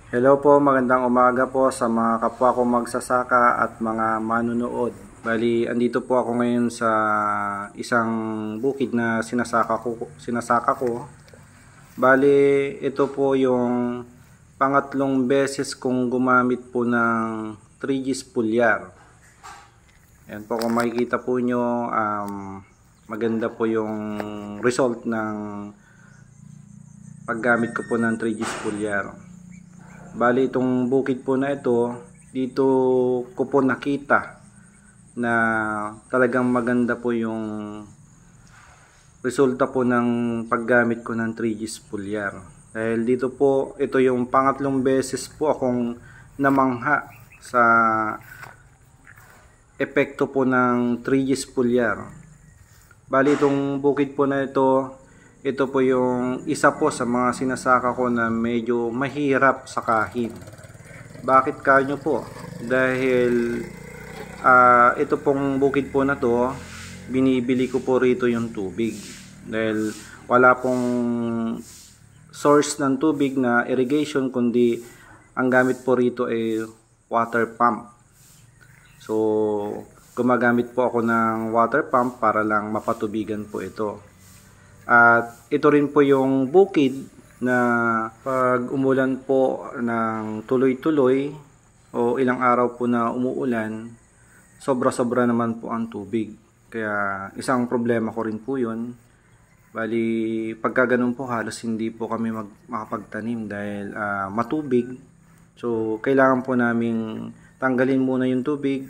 Hello po, magandang umaga po sa mga kapwa ko magsasaka at mga manunood. Bali, andito po ako ngayon sa isang bukid na sinasaka ko. Bali, ito po yung pangatlong beses kong gumamit po ng 3G Spooliar. Ayan po, kung makikita po nyo, maganda po yung result ng paggamit ko po ng 3G Spooliar. Bali, itong bukid po na ito, dito ko po nakita na talagang maganda po yung resulta po ng paggamit ko ng 3G Spooliar. Dahil dito po, ito yung pangatlong beses po akong namangha sa epekto po ng 3G Spooliar. Bali, itong bukid po na ito po yung isa po sa mga sinasaka ko na medyo mahirap sakahin. Bakit kanyo po? Dahil ito pong bukid po na to, binibili ko po rito yung tubig. Dahil wala pong source ng tubig na irrigation, kundi ang gamit po rito ay water pump. So, gumagamit po ako ng water pump para lang mapatubigan po ito. At ito rin po yung bukid na pag umulan po ng tuloy-tuloy o ilang araw po na umuulan, sobra-sobra naman po ang tubig. Kaya isang problema ko rin po yun. Bali, pagka ganun po halos hindi po kami makapagtanim dahil matubig. So, kailangan po naming tanggalin muna yung tubig.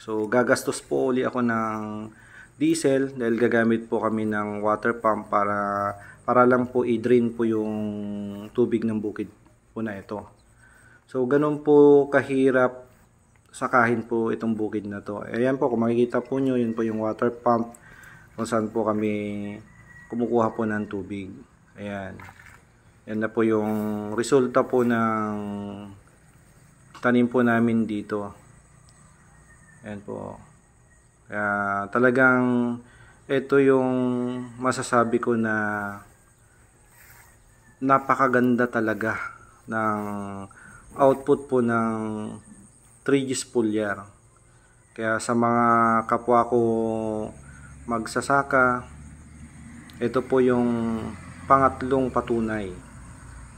So, gagastos po uli ako ng diesel dahil gagamit po kami ng water pump para lang po i-drain po yung tubig ng bukid po na ito. So ganun po kahirap sakahin po itong bukid na to. Ayan po, kung makikita po nyo, yun po yung water pump kung saan po kami kumukuha po ng tubig. Ayan. Yan na po yung resulta po ng tanim po namin dito. Ayan po. Kaya talagang ito yung masasabi ko na napakaganda talaga ng output po ng 3G Spooliar. Kaya sa mga kapwa ko magsasaka, ito po yung pangatlong patunay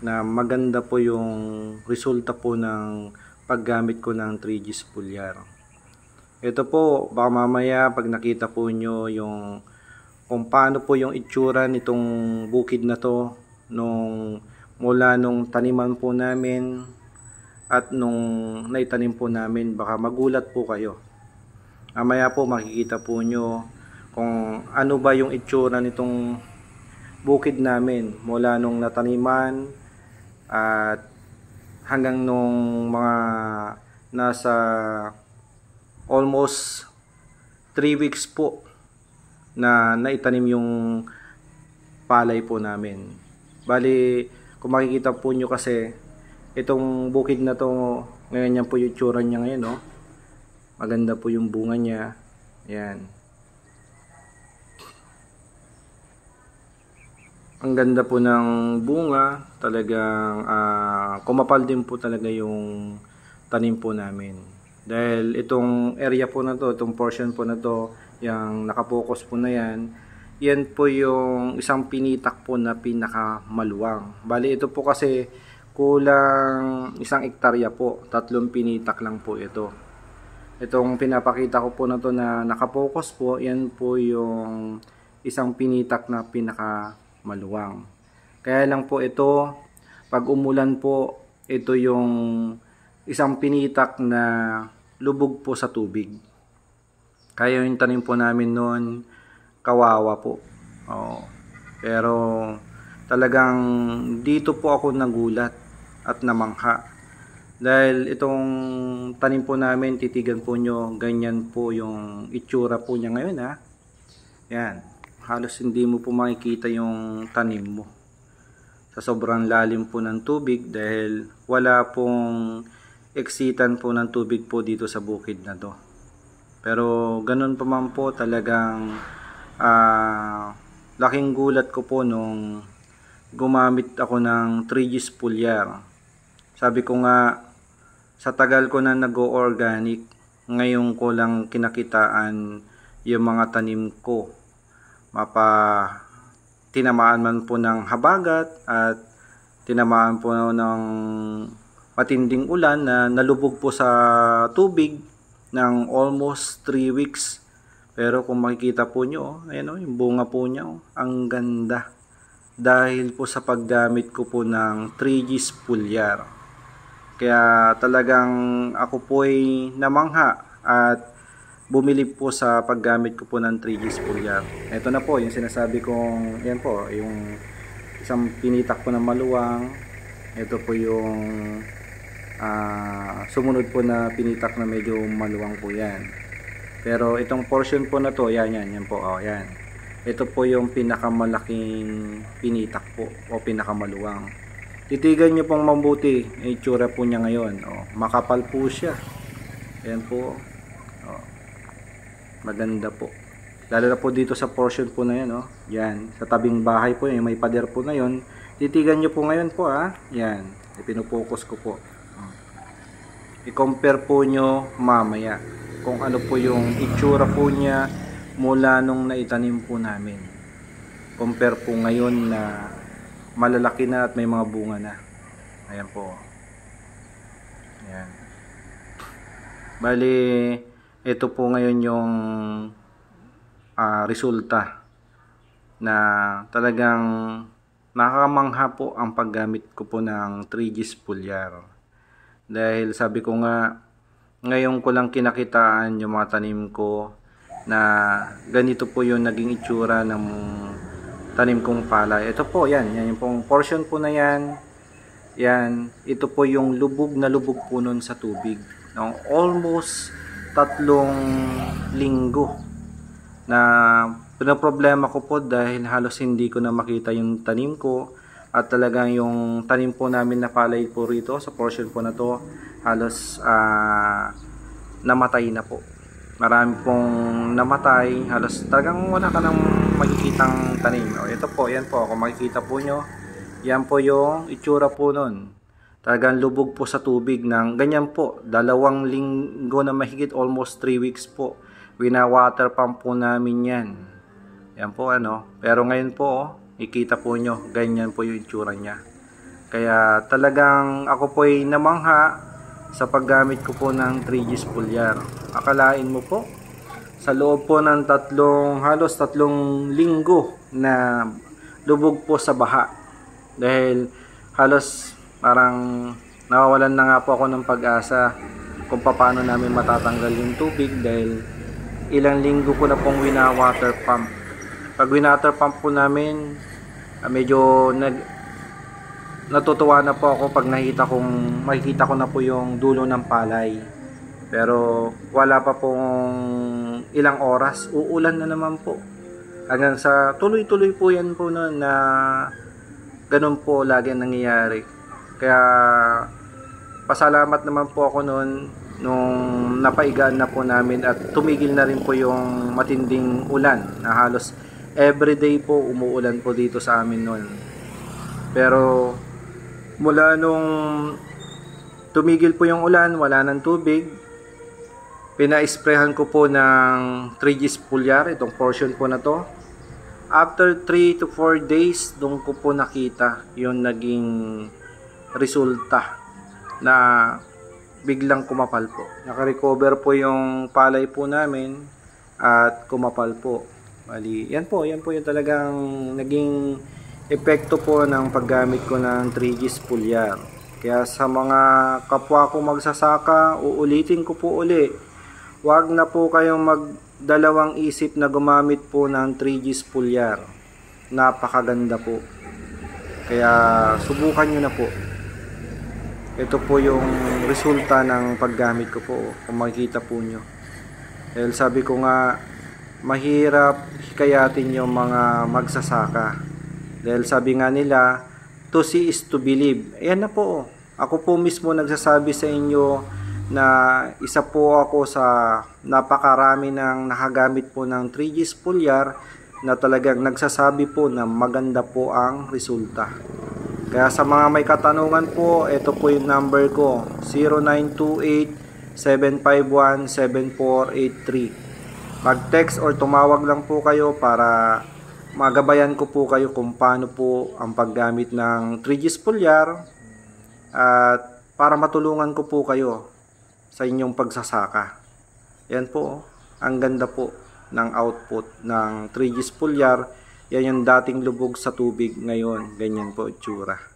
na maganda po yung resulta po ng paggamit ko ng 3G Spooliar. Ito po, baka mamaya pag nakita po nyo yung kung paano po yung itsura nitong bukid na to mula nung taniman po namin at nung naitanim po namin, baka magulat po kayo. Mamaya po makikita po nyo kung ano ba yung itsura nitong bukid namin mula nung nataniman at hanggang nung mga nasa almost 3 weeks po na naitanim yung palay po namin. Bali, kung makikita po nyo kasi itong bukid na to, ngayon yan po yung tsura niya ngayon, no? Maganda po yung bunga niya. Ayan. Ang ganda po ng bunga. Talagang kumapal din po talaga yung tanim po namin. Dahil itong area po na to, itong portion po na to, yung nakapokus po na yan, yan po yung isang pinitak po na pinakamaluwang. Bali, ito po kasi kulang 1 hektarya po, 3 pinitak lang po ito. Itong pinapakita ko po na to na nakapokus po, yan po yung isang pinitak na pinakamaluwang. Kaya lang po ito, pag umulan po, ito yung isang pinitak na lubog po sa tubig. Kaya yung tanim po namin noon, kawawa po. Pero talagang dito po ako nagulat at namangha. Dahil itong tanim po namin, titigan po nyo, ganyan po yung itsura po niya ngayon, ha. Yan. Halos hindi mo po makikita yung tanim mo. Sa sobrang lalim po ng tubig dahil wala pong eksitan po ng tubig po dito sa bukid na to. Pero ganun pa man po, talagang laking gulat ko po nung gumamit ako ng 3G Spooliar. Sabi ko nga, sa tagal ko na nag-organic, ngayon ko lang kinakitaan yung mga tanim ko. Tinamaan man po ng habagat at tinamaan po ng matinding ulan na nalubog po sa tubig ng almost 3 weeks. Pero kung makikita po nyo, ayan yung bunga po niya, ang ganda. Dahil po sa paggamit ko po ng 3G's Foliar. Kaya talagang ako po ay namangha at bumili po sa paggamit ko po ng 3G's Foliar. Ito na po yung sinasabi kong, yan po, yung isang pinitak po ng maluwang. Ito po yung sumunod po na pinitak na medyo maluwang po yan. Pero itong portion po na to, yan po, yan. Ito po yung pinakamalaking pinitak po o pinakamaluwang. Titigan nyo pong mabuti yung itsura po niya ngayon. Makapal po siya. Ayan po. Maganda po. Lalo na po dito sa portion po na yan. Yan. Sa tabing bahay po yan. May pader po na yun. Titigan nyo po ngayon po. Yan. Pinupokus ko po. I-compare po nyo mamaya kung ano po yung itsura po niya mula nung naitanim po namin. Compare po ngayon na malalaki na at may mga bunga na. Ayan po. Ayan. Bali, ito po ngayon yung resulta na talagang nakakamangha po ang paggamit ko po ng 3G's Foliar. Dahil sabi ko nga, ngayon ko lang kinakitaan yung mga tanim ko na ganito po yung naging itsura ng tanim kong palay. Ito po, yan yung pong portion po na yan. Yan, ito po yung lubog na lubog po nun sa tubig. Almost 3 linggo na pinaproblema ko po dahil halos hindi ko na makita yung tanim ko. At talagang yung tanim po namin na palay po rito sa portion po na to halos namatay na po. Marami pong namatay, halos talagang wala ka nang makikitang tanim. Ito po, yan po, kung makikita po nyo, yan po yung itsura po nun. Talagang lubog po sa tubig ng ganyan po, 2 linggo na mahigit, almost 3 weeks po. Wina-water pump po namin yan. Yan po pero ngayon po, ikita po nyo, ganyan po yung itsura niya. Kaya talagang ako po ay namangha sa paggamit ko po ng 3G's Foliar. Akalain mo po, sa loob po ng halos 3 linggo na lubog po sa baha. Dahil halos parang nawawalan na nga po ako ng pag-asa kung paano namin matatanggal yung tubig dahil ilang linggo ko na pong wina-water pump. Pag wina-water pump po namin, medyo natutuwa na po ako pag makikita ko na po yung dulo ng palay. Pero wala pa pong ilang oras, uulan na naman po. Hanggang sa tuloy-tuloy po yan po na ganun po lagi ang nangyayari. Kaya pasalamat naman po ako nung napaigaan na po namin at tumigil na rin po yung matinding ulan na halos everyday po umuulan po dito sa amin noon. Pero mula nung tumigil po yung ulan, wala ng tubig, pina-sprayhan ko po ng 3G's Foliar, itong portion po na to. After 3 to 4 days, doon ko po nakita yung naging resulta na biglang kumapal po. Naka-recover po yung palay po namin at kumapal po. Bali, yan po yung talagang naging epekto po ng paggamit ko ng 3G's Foliar. Kaya sa mga kapwa ko magsasaka, uulitin ko po uli. Huwag na po kayong magdalawang isip na gumamit po ng 3G's Foliar. Napakaganda po. Kaya subukan nyo na po. Ito po yung resulta ng paggamit ko po. Kung makikita po nyo. Dahil sabi ko nga, mahirap hikayatin yung mga magsasaka. Dahil sabi nga nila, to see is to believe. Ayan na po. Ako po mismo nagsasabi sa inyo na isa po ako sa napakarami ng nakagamit po ng 3G's Foliar na talagang nagsasabi po na maganda po ang resulta. Kaya sa mga may katanungan po, ito po yung number ko, 0928-751-7483. Mag-text or tumawag lang po kayo para magabayan ko po kayo kung paano po ang paggamit ng 3G Spooliar at para matulungan ko po kayo sa inyong pagsasaka. Yan po, ang ganda po ng output ng 3G Spooliar. Yan yung dating lubog sa tubig, ngayon ganyan po itsura.